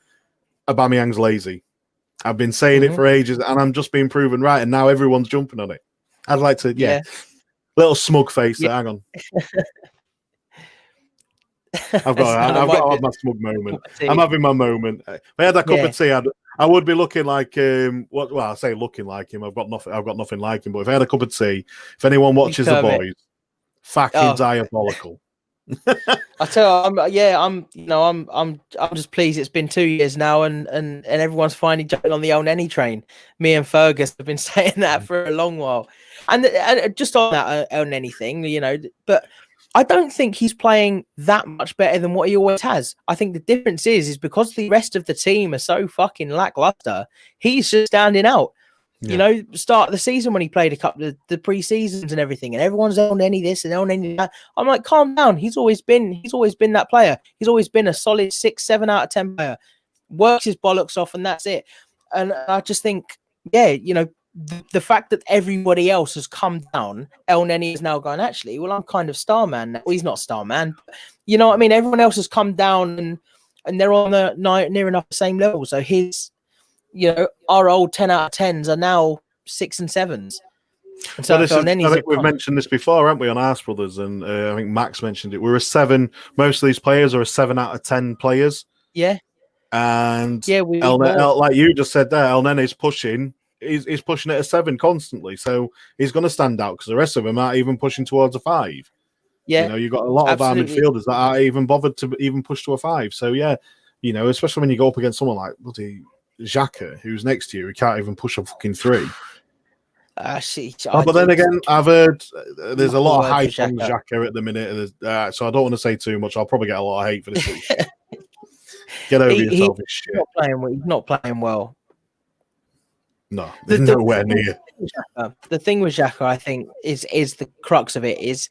Aubameyang's lazy. I've been saying it for ages, and I'm just being proven right. And now everyone's jumping on it. I'd like to, little smug face there. Hang on. I've got to have my smug moment. I'm having my moment. If I had that cup of tea, I would be looking like I say looking like him. I've got nothing like him. But if I had a cup of tea, if anyone watches The Boys, fucking diabolical. I tell you, I'm just pleased it's been 2 years now, and everyone's finally jumping on the old Nenny train. Me and Fergus have been saying that for a long while, and just on that El Nenny thing, but I don't think he's playing that much better than what he always has. I think the difference is because the rest of the team are so fucking lackluster, he's just standing out. Yeah. Start of the season when he played a couple of the pre-seasons and everything, and everyone's on any this and on any that. I'm like, calm down. He's always been that player. He's always been a solid 6, 7 out of 10 player. Works his bollocks off, and that's it. And I just think, the fact that everybody else has come down, El Nenny is now going, actually, well, I'm kind of star man now. Well, he's not star man. You know what I mean? Everyone else has come down and they're on the near enough the same level. So our old 10 out of 10s are now 6 and 7s. And so I think we've mentioned this before, haven't we, on Arse Brothers? And I think Max mentioned it. We're a 7. Most of these players are a 7 out of 10 players. Yeah. And like you just said there, El Nenny's pushing. He's pushing at a 7 constantly. So he's going to stand out because the rest of them aren't even pushing towards a 5. Yeah. You've got a lot of our midfielders that aren't even bothered to even push to a 5. So, especially when you go up against someone like bloody Xhaka, who's next to you, he can't even push a fucking 3. But then again, I've heard there's a lot of hype on Xhaka at the minute, so I don't want to say too much. I'll probably get a lot of hate for this week. Get over yourself, it's shit. He's not playing well. No, nowhere near. The thing with Xhaka, I think, is the crux of it is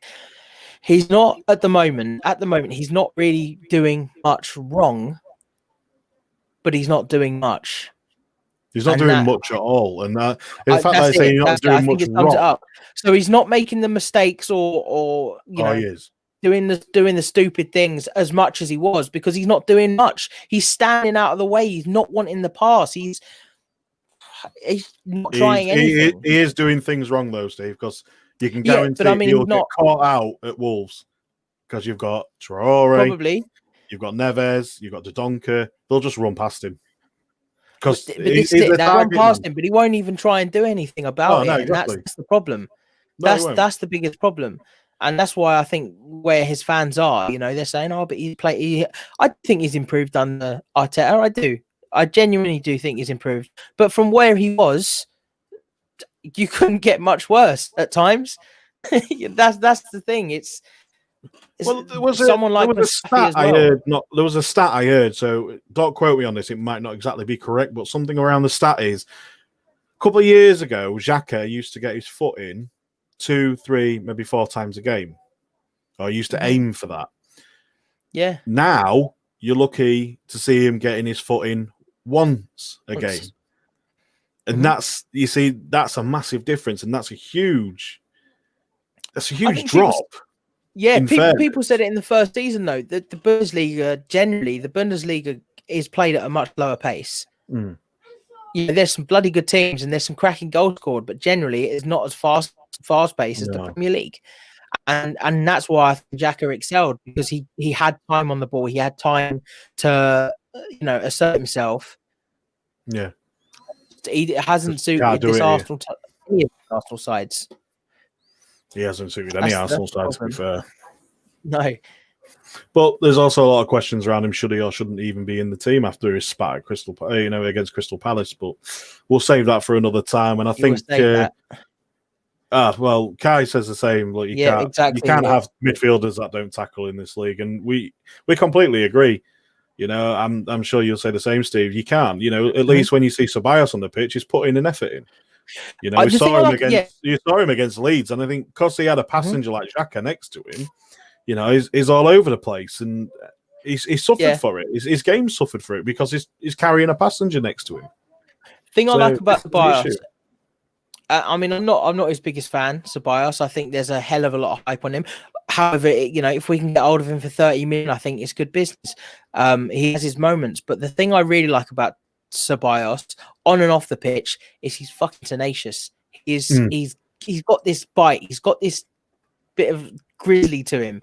he's not at the moment. At the moment, he's not really doing much wrong. But he's not doing much. He's not doing much at all. And in fact, I say he's not doing much wrong. So he's not making the mistakes or he is doing the stupid things as much as he was because he's not doing much. He's standing out of the way. He's not wanting the pass. He's not trying anything. He is doing things wrong though, Steve, because you can guarantee he'll get caught out at Wolves because you've got Traore. Probably. You've got Neves, you've got Dodonka. They'll just run past him. But they run past him, but he won't even try and do anything about it. Exactly. And that's the problem. That's the biggest problem. And that's why I think where his fans are, they're saying, oh, but I think he's improved under Arteta. I do. I genuinely do think he's improved. But from where he was, you couldn't get much worse at times. That's the thing. There was a stat I heard. So don't quote me on this. It might not exactly be correct, but something around the stat is a couple of years ago, Xhaka used to get his foot in 2, 3, maybe 4 times a game. Or used to aim for that. Yeah. Now you're lucky to see him getting his foot in once a game. And that's a massive difference, and that's a huge drop. People said it in the first season, though, that the Bundesliga, generally, is played at a much lower pace. Mm. There's some bloody good teams and there's some cracking goals scored, but generally it is not as fast-paced as the Premier League. And that's why I think Xhaka excelled, because he had time on the ball. He had time to, assert himself. Yeah. He hasn't suited this Arsenal sides. He hasn't suited any Arsenal side, to be fair. No. But there's also a lot of questions around him. Should he or shouldn't he even be in the team after his spat at against Crystal Palace? But we'll save that for another time. And I think, Kai says the same. Like you can't have midfielders that don't tackle in this league, and we completely agree. I'm sure you'll say the same, Steve. You can't. At least when you see Ceballos on the pitch, he's putting an effort in. We saw him against Leeds, and I think because he had a passenger like Xhaka next to him, he's all over the place, and he's suffered for it. His game suffered for it because he's carrying a passenger next to him. I like about Ceballos, I'm not his biggest fan, Ceballos. I think there's a hell of a lot of hype on him. However, if we can get hold of him for 30 million, I think it's good business. He has his moments, but the thing I really like about Ceballos on and off the pitch is he's fucking tenacious. He's got this bite. He's got this bit of grizzly to him,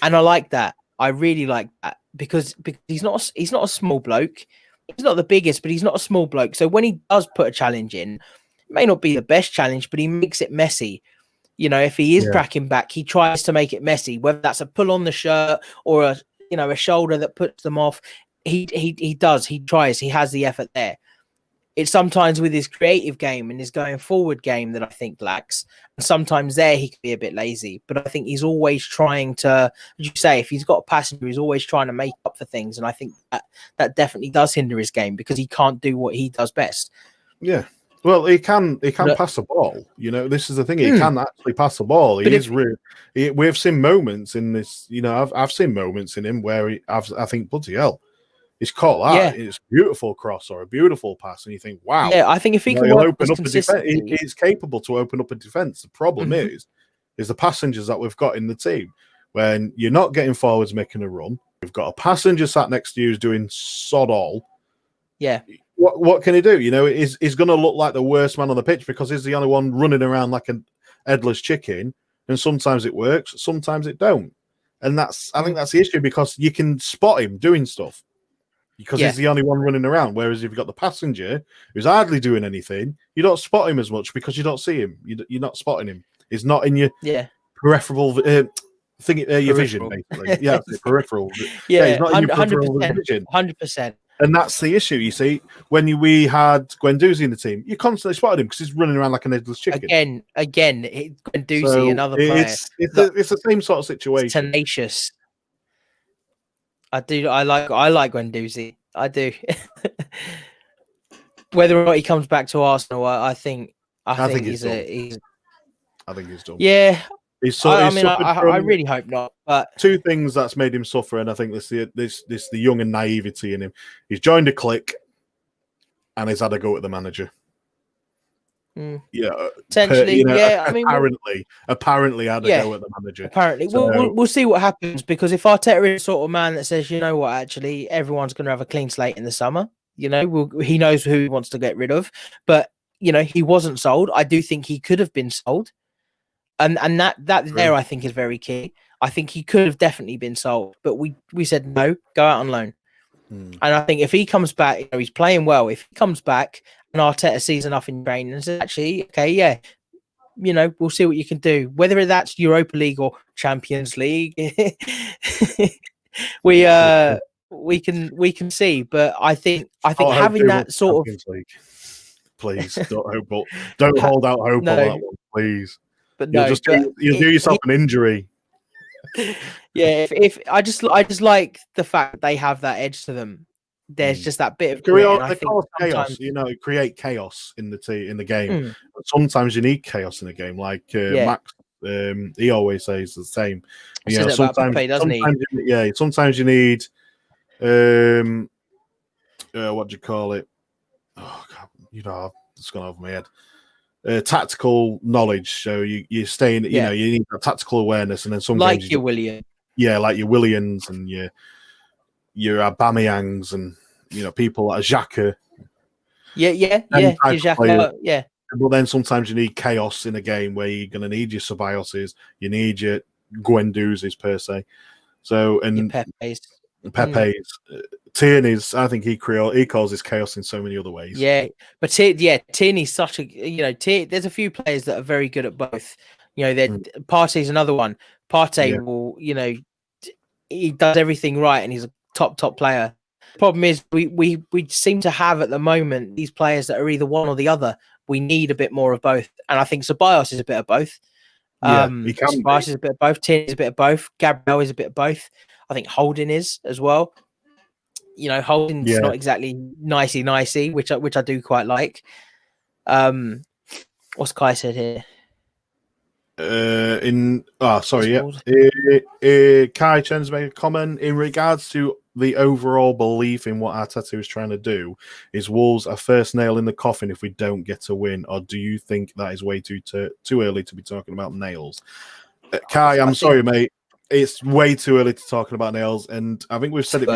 and I like that. I really like that because he's not a small bloke. He's not the biggest, but he's not a small bloke. So when he does put a challenge in, it may not be the best challenge, but he makes it messy. If he is cracking back, he tries to make it messy, whether that's a pull on the shirt or a shoulder that puts them off. He does. He tries. He has the effort there. It's sometimes with his creative game and his going forward game that I think lacks. And sometimes there he can be a bit lazy. But I think he's always trying to, as you say, if he's got a passenger, he's always trying to make up for things. And I think that definitely does hinder his game because he can't do what he does best. Yeah. Well, he can pass the ball. This is the thing. He can actually pass the ball. We've seen moments in this. I've seen moments in him where I think, bloody hell, he's caught that. It's a beautiful cross or a beautiful pass, and you think, wow. Yeah, I think if he can open up a defense, he's capable to open up a defense. The problem is the passengers that we've got in the team. When you're not getting forwards making a run, you've got a passenger sat next to you who's doing sod all. Yeah. What can he do? He's going to look like the worst man on the pitch because he's the only one running around like an headless chicken. And sometimes it works, sometimes it don't. And I think that's the issue because you can spot him doing stuff because he's the only one running around. Whereas if you've got the passenger who's hardly doing anything, you don't spot him as much because you don't see him. You're not spotting him. He's not in your peripheral your vision, basically. Yeah, peripheral. He's not in your peripheral vision. 100%. And that's the issue, you see. When we had Guendouzi in the team, you constantly spotted him because he's running around like an headless chicken. Again, Guendouzi, another player. It's the same sort of situation. Tenacious. I like Guendouzi. I do. Whether or not he comes back to Arsenal, I think he's done. Yeah. I really hope not. But two things that's made him suffer, and I think this the young and naivety in him. He's joined a clique, and he's had a go at the manager. Yeah, potentially. Apparently had a go at the manager. Apparently, we'll see what happens because if Arteta is the sort of man that says, you know what, actually, everyone's going to have a clean slate in the summer. He knows who he wants to get rid of, but he wasn't sold. I do think he could have been sold. And that there, I think, is very key. I think he could have definitely been sold, but we said no, go out on loan. And I think if he comes back, he's playing well. If he comes back and Arteta sees enough in training and says, actually, okay, we'll see what you can do. Whether that's Europa League or Champions League, we can see. But I think having that sort of League. Please don't hold out hope on that one, please. But no, you'll do yourself an injury. Yeah, if I just like the fact that they have that edge to them. There's just that bit of chaos. Create chaos in the game. But sometimes you need chaos in a game. Like Max, he always says the same. Sometimes you need what do you call it? Oh God, it's gone over my head. Tactical knowledge, so you stay in. You need that tactical awareness, and then sometimes your Williams, like your Williams and your Aubameyangs, and people like Xhaka. Xhaka, But then sometimes you need chaos in a game where you're going to need your Ceballos, you need your Guendouzis per se. So and Pepe's. Tierney's, I think he causes chaos in so many other ways. Yeah, but Tierney's such a there's a few players that are very good at both. Partey's another one. Partey will, he does everything right, and he's a top player. The problem is we seem to have at the moment these players that are either one or the other. We need a bit more of both, and I think Ceballos is a bit of both. He can. Ceballos is a bit of both. Tierney's a bit of both. Gabriel is a bit of both. I think Holding is as well. Holding's not exactly nicey, which I do quite like. What's Kai said here? Kai Chen's made a comment in regards to the overall belief in what Arteta is trying to do. Is Wolves a first nail in the coffin if we don't get a win, or do you think that is way too early to be talking about nails? Kai, I'm sorry, mate. It's way too early to talking about nails, and I think we've said it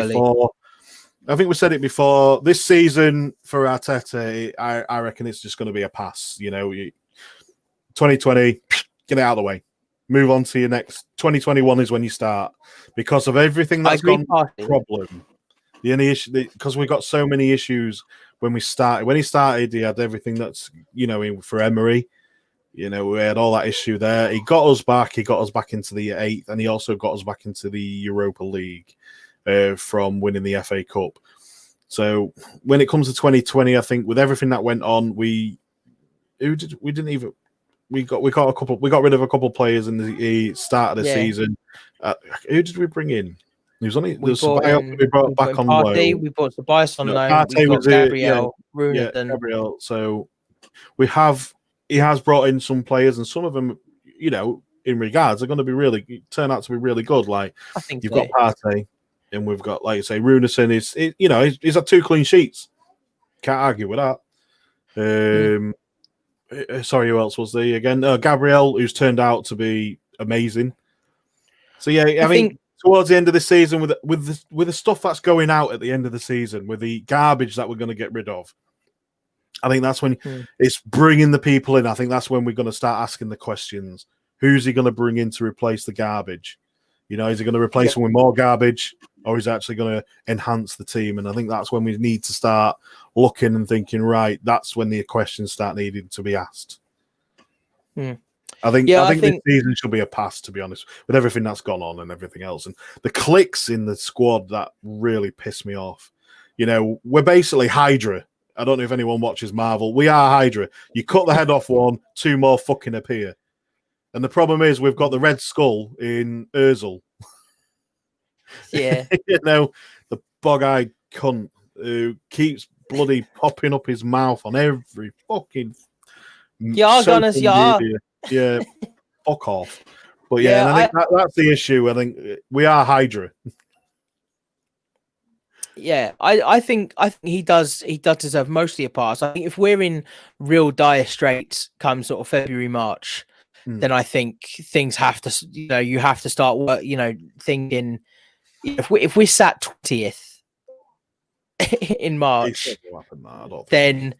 before. This season for Arteta, I reckon it's just going to be a pass. 2020, get it out of the way. Move on to your next. 2021 is when you start because of everything that's gone problem. The only issue, because we got so many issues when we started. When he started, he had everything that's for Emery. You know, we had all that issue there. He got us back. He got us back into the 8th, and he also got us back into the Europa League from winning the FA Cup. So when it comes to 2020, I think with everything that went on, we got rid of a couple players in the start of the season. Who did we bring in? He was only we brought back on loan. We brought Tobias on loan. We got Gabriel, Gabriel. So he has brought in some players, and some of them, you know, in regards, are going to turn out to be really good. Like I think you've got Partey, and we've got, like you say, Runason. He's had 2 clean sheets. Can't argue with that. Sorry, who else was there again? Gabriel, who's turned out to be amazing. So yeah, I mean, towards the end of the season, with the stuff that's going out at the end of the season, with the garbage that we're going to get rid of, I think that's when it's bringing the people in. I think that's when we're going to start asking the questions. Who's he going to bring in to replace the garbage? You know, is he going to replace them with more garbage, or is he actually going to enhance the team? And I think that's when we need to start looking and thinking, right, that's when the questions start needing to be asked. I think this season should be a pass, to be honest, with everything that's gone on and everything else. And the clicks in the squad that really piss me off. You know, we're basically Hydra. I don't know if anyone watches Marvel. We are Hydra. You cut the head off one, 2 more fucking appear. And the problem is we've got the Red Skull in Ozil. Yeah. You know, the bog-eyed cunt who keeps bloody popping up his mouth on every fucking... Yeah, fuck off. But yeah, and I think that's the issue. I think we are Hydra. Yeah, I think he does deserve mostly a pass. I think if we're in real dire straits come sort of February, March, then I think things have to, you have to start thinking if we sat 20th in March, then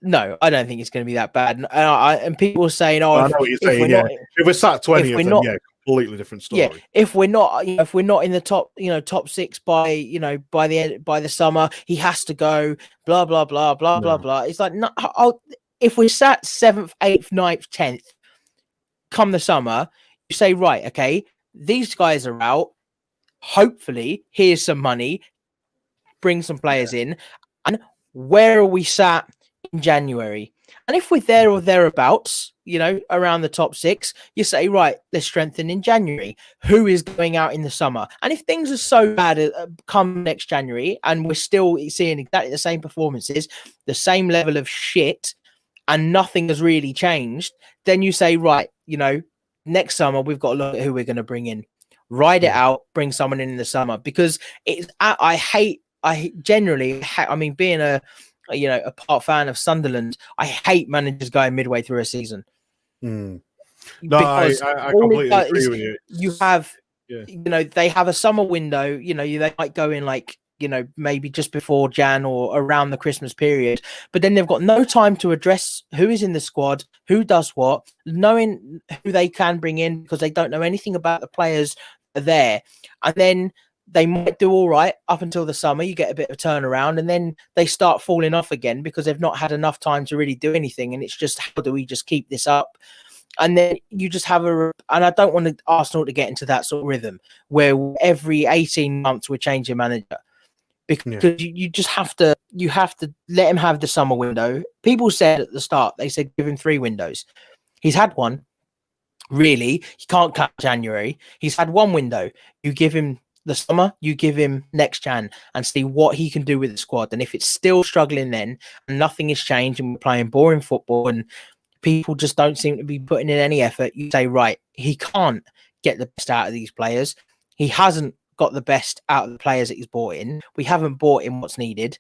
no, I don't think it's going to be that bad. And people are saying, I know what you're saying. If we're sat 20th, completely different story. Yeah, if we're not in the top 6 by the summer, he has to go. Blah blah blah blah blah blah. It's like, no, if we're sat 7th, 8th, 9th, 10th, come the summer, you say, right, okay, these guys are out. Hopefully, here's some money. Bring some players in, and where are we sat in January? And if we're there or thereabouts, around the top 6, you say, right, let's strengthen in January. Who is going out in the summer? And if things are so bad come next January and we're still seeing exactly the same performances, the same level of shit, and nothing has really changed, then you say, right, next summer we've got to look at who we're going to bring in. Ride it out, bring someone in the summer, because being a part fan of Sunderland, I hate managers going midway through a season. No, because I completely agree with you. You have, they have a summer window. They might go in maybe just before Jan or around the Christmas period, but then they've got no time to address who is in the squad, who does what, knowing who they can bring in, because they don't know anything about the players that are there, and then they might do all right up until the summer. You get a bit of a turnaround, and then they start falling off again because they've not had enough time to really do anything. And it's just, how do we just keep this up? And then you just have and I don't want Arsenal to get into that sort of rhythm where every 18 months we're changing manager, because you just have to let him have the summer window. People said at the start, they said, give him 3 windows. He's had one. Really, he can't cut January. He's had 1 window. You give him the summer, you give him next Jan and see what he can do with the squad. And if it's still struggling then and nothing has changed and we're playing boring football and people just don't seem to be putting in any effort, you say, right, he can't get the best out of these players. He hasn't got the best out of the players that he's bought in. We haven't bought in what's needed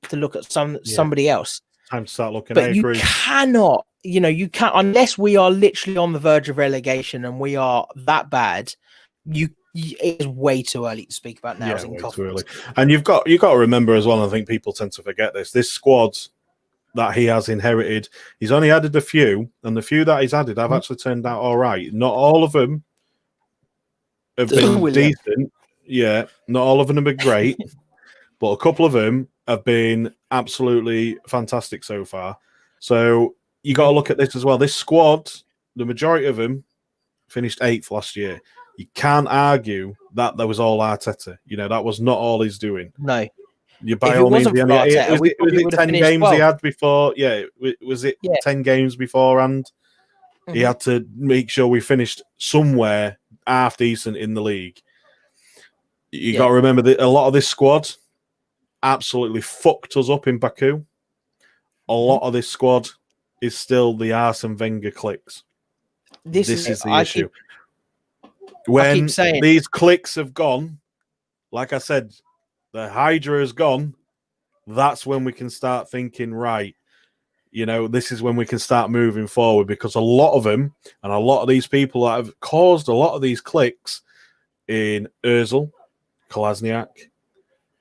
to look at somebody else. Time to start looking. But you cannot, you can't, unless we are literally on the verge of relegation and we are that bad, it is way too early to speak about now. Too early. And you've got to remember as well, I think people tend to forget this squad that he has inherited, he's only added a few, and the few that he's added have actually turned out all right. Not all of them have been decent. Yeah, not all of them have been great, but a couple of them have been absolutely fantastic so far. So you got to look at this as well. This squad, the majority of them finished 8th last year. You can't argue that was all Arteta. That was not all he's doing. No. You by all means, was it 10 games 12. He had before? Yeah, was it 10 games beforehand? Mm-hmm. He had to make sure we finished somewhere half decent in the league. You got to remember that a lot of this squad absolutely fucked us up in Baku. A lot of this squad is still the Arsene Wenger cliques. This is the issue. When these cliques have gone, like I said, the Hydra has gone, that's when we can start thinking, right, this is when we can start moving forward, because a lot of them and a lot of these people that have caused a lot of these cliques in Ozil, Kolasinac,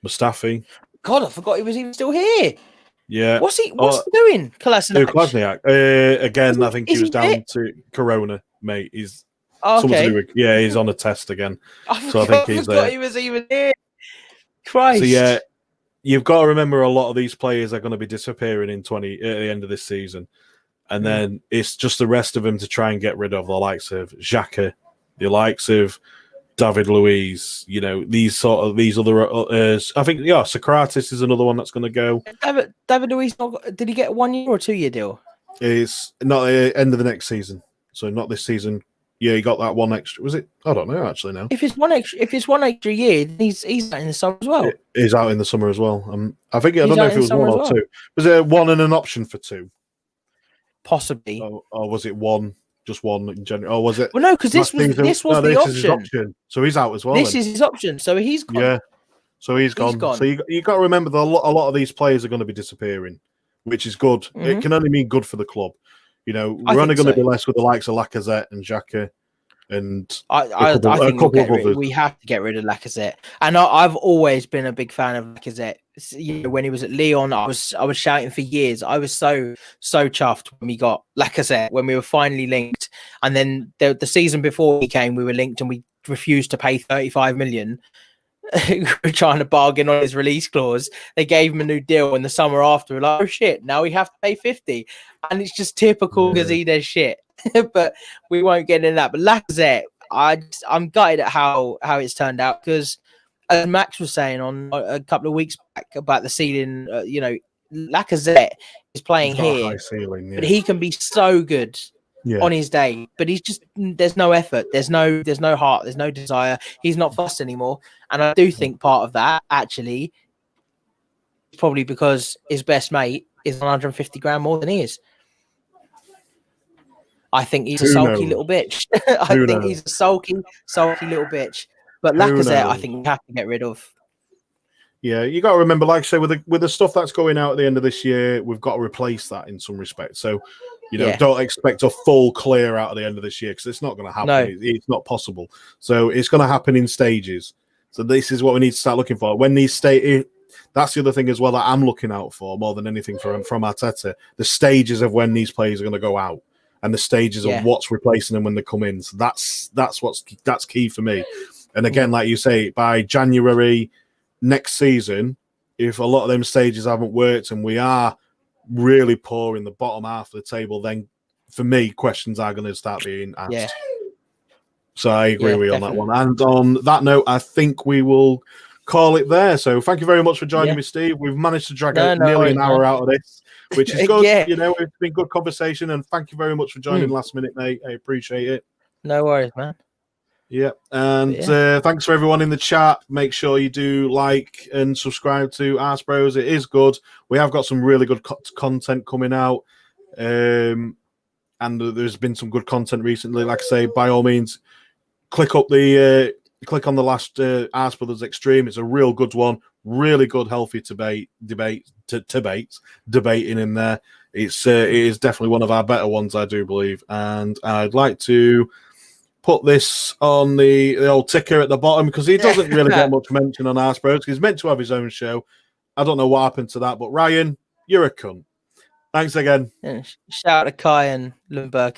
Mustafi. God, I forgot he was even still here. Yeah. What's he doing, Kolasinac? Kolasinac. Again, I think he was down to Corona, mate. He's something to do with, he's on a test again. I think he was even here. Christ. So yeah, you've got to remember a lot of these players are going to be disappearing at the end of this season, and then it's just the rest of them to try and get rid of, the likes of Xhaka, the likes of David Luiz. These other. I think Socrates is another one that's going to go. David Luiz, did he get a 1 year or 2 year deal? It's not the end of the next season, so not this season. Yeah, he got that one extra. Was it? I don't know actually now. If it's one extra year, he's out in the summer as well. He's out in the summer as well. I think I don't know if it was 1 or 2. Was it 1 and an option for 2? Possibly. Or was it 1? Just 1 in general? Or was it? Well, no, because this was the option. Is his option. So he's out as well. This is his option. So he's gone. Yeah. So he's gone. So you got to remember that a lot of these players are going to be disappearing, which is good. Mm-hmm. It can only mean good for the club. We're only going to be less with the likes of Lacazette and Xhaka, and I think we have to get rid of Lacazette. And I've always been a big fan of Lacazette. When he was at Lyon, I was shouting for years. I was so chuffed when we got Lacazette, when we were finally linked. And then the season before he came, we were linked and we refused to pay 35 million. We were trying to bargain on his release clause. They gave him a new deal in the summer after. We're like, oh shit, now we have to pay 50. And it's just typical Gazidez shit. But we won't get into that. But Lacazette, I'm gutted at how it's turned out, because as Max was saying on a couple of weeks back about the ceiling, Lacazette is playing here, but he can be so good on his day. But he's just, there's no effort, there's no heart, there's no desire. He's not fussed anymore. And I do think part of that actually is probably because his best mate is 150 grand more than he is. I think he's a sulky little bitch. I think he's a sulky little bitch. But Lacazette, I think we have to get rid of. Yeah, you got to remember, like I say, with the stuff that's going out at the end of this year, we've got to replace that in some respect. So, don't expect a full clear out at the end of this year, because it's not going to happen. No. It's not possible. So it's going to happen in stages. So this is what we need to start looking for. When these that's the other thing as well that I'm looking out for more than anything from Arteta. The stages of when these players are going to go out, and the stages of what's replacing them when they come in. So that's key for me. And again, like you say, by January next season, if a lot of them stages haven't worked and we are really poor in the bottom half of the table, then for me, questions are going to start being asked. Yeah. So I agree with you on that one. And on that note, I think we will call it there. So thank you very much for joining me, Steve. We've managed to drag nearly an hour out of this, which is good. It's been good conversation, and thank you very much for joining last minute, mate. I appreciate it. No worries, man. Yeah, and thanks for everyone in the chat. Make sure you do like and subscribe to Arse Bros. It is good. We have got some really good content coming out, and there's been some good content recently. Like I say, by all means, click on the last Arse Brothers Extreme. It's a real good one. Really good, healthy debating in there. It is definitely one of our better ones, I do believe. And I'd like to put this on the old ticker at the bottom, because he doesn't really get much mention on Arse Bros. He's meant to have his own show. I don't know what happened to that, but Ryan, you're a cunt. Thanks again. Shout out to Kai and Lundberg